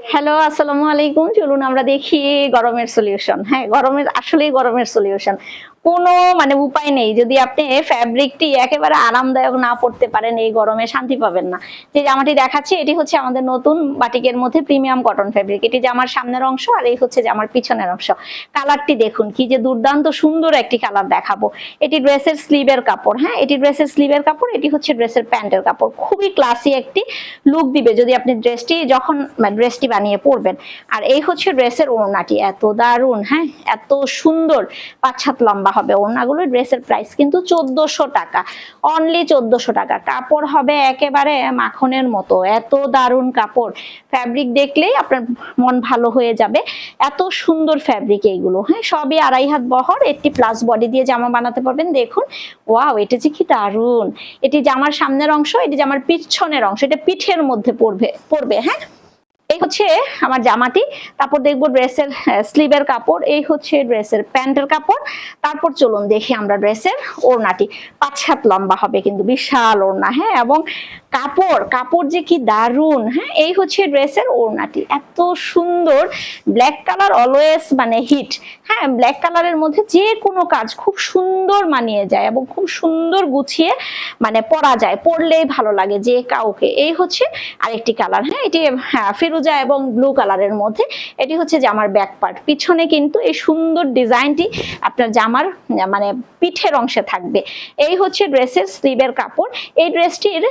Hello, আসসালামু আলাইকুম। চলুন আমরা দেখি গরমের সলিউশন। হ্যাঁ, আসলেই গরমের সলিউশন। কোনো উপায় নেই। যদি আপনি ফ্যাব্রিকটি একেবারে আরামদায়ক না পড়তে পারেন, এই গরমে শান্তি পাবেন না। যে জামাটি দেখাচ্ছি এটি হচ্ছে আমাদের নতুন বাটিকের মধ্যে প্রিমিয়াম কটন ফ্যাব্রিক। এটি জামার সামনের অংশ আর এই হচ্ছে জামার পিছনের অংশ। কালারটি দেখুন কি যে দুর্দান্ত সুন্দর একটি কালার দেখাবো। এটি ড্রেসের স্লিভের কাপড়। হ্যাঁ, এটি ড্রেসের স্লিভের কাপড়, এটি হচ্ছে ড্রেসের প্যান্টের কাপড়। খুবই ক্লাসি একটি লুক দিবে যদি আপনি ড্রেসটি বানিয়ে পরবেন। আর এই হচ্ছে ড্রেসের ওড়নাটি, এত দারুন, হ্যাঁ এত সুন্দর, 5 হাত লম্বা হবে ওড়নাগুলো। ড্রেসের প্রাইস কিন্তু 1400 টাকা, অনলি 1400 টাকা। কাপড় হবে একেবারে মাখনের মতো, এত দারুন কাপড়। ফ্যাব্রিক দেখলেই আপনার মন ভালো হয়ে যাবে, এত সুন্দর ফ্যাব্রিক এইগুলো। হ্যাঁ, সবই 2.5 হাত বহর, একটি প্লাস বডি দিয়ে জামা বানাতে পারবেন। দেখুন, ওয়াও, এটা যে কি দারুন। এটি জামার সামনের অংশ, এটি জামার পিছনের অংশ, এটা পিঠের মধ্যে পড়বে। হ্যাঁ, এই হচ্ছে আমার জামাটি। তারপর দেখবো ড্রেসের স্লিভের কাপড়, এই হচ্ছে ড্রেসের প্যান্টের কাপড়। তারপর চলুন দেখি আমরা ড্রেসের ওড়নাটি। 5 হাত লম্বা হবে কিন্তু, বিশাল ওড়না। হ্যাঁ, এবং কাপড় যে কি দারুন। হ্যাঁ, এই হচ্ছে ড্রেসের ওড়নাটি, এত সুন্দর। Black colour always hit. হ্যাঁ, ব্ল্যাক কালারের মধ্যে যে কোনো কাজ খুব সুন্দর মানিয়ে যায় এবং খুব সুন্দর গুছিয়ে পরা যায়, পরলেই ভালো লাগে যে কাউকে। এই হচ্ছে আরেকটি কালার। হ্যাঁ, এটি ফিরোজা এবং ব্লু কালারের মধ্যে। এটি হচ্ছে জামার ব্যাক পার্ট। পিছনে কিন্তু এই সুন্দর ডিজাইনটি আপনার জামার পিঠের অংশে থাকবে। এই হচ্ছে ড্রেসের স্লিভের কাপড়। এই ড্রেসটির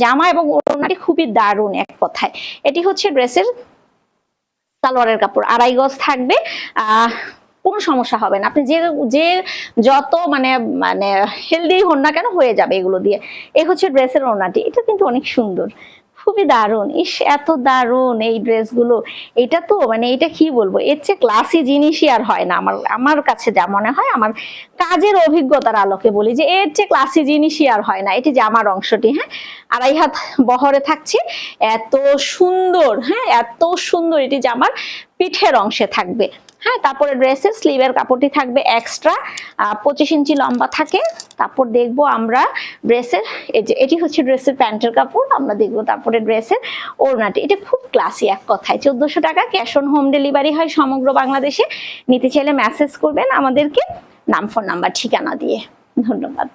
জামা এবং ওড়নাটি খুবই দারুণ এক কথায়। এটি হচ্ছে ড্রেসের সালোয়ারের কাপড়, 2.5 গজ থাকবে। কোনো সমস্যা হবে না, আপনি যে যত হেলদি হন না কেন হয়ে যাবে এগুলো দিয়ে। এই হচ্ছে ড্রেসের ওড়নাটি, এটা কিন্তু অনেক সুন্দর, খুবই দারুণ। ইস, এত দারুণ এই ড্রেসগুলো। এটা তো এটা কি বলবো, এর চেয়ে ক্লাসি জিনিসই আর হয় না। আমার কাছে যা মনে হয়, আমার কাজের অভিজ্ঞতার আলোকে বলি যে এর চেয়ে ক্লাসি জিনিসই আর হয় না। এটি জামার অংশটি। হ্যাঁ, 2.5 হাত বহরে থাকছে, এত সুন্দর। হ্যাঁ, এত সুন্দর। এটি জামার পিঠের অংশে থাকবে। হ্যাঁ, তারপরে ড্রেসের স্লিভের কাপড়টি থাকবে এক্সট্রা, 25 ইঞ্চি লম্বা থাকে। তারপর দেখবো আমরা ড্রেসের, এটি হচ্ছে ড্রেসের প্যান্টের কাপড়, আমরা দেখবো। তারপরে ড্রেসের ওড়নাটি, এটা খুব ক্লাসি এক কথায়। 1400 টাকা, ক্যাশ অন হোম ডেলিভারি হয় সমগ্র বাংলাদেশে। নিতে চাইলে মেসেজ করবেন আমাদেরকে, নাম, ফোন নাম্বার, ঠিকানা দিয়ে। ধন্যবাদ।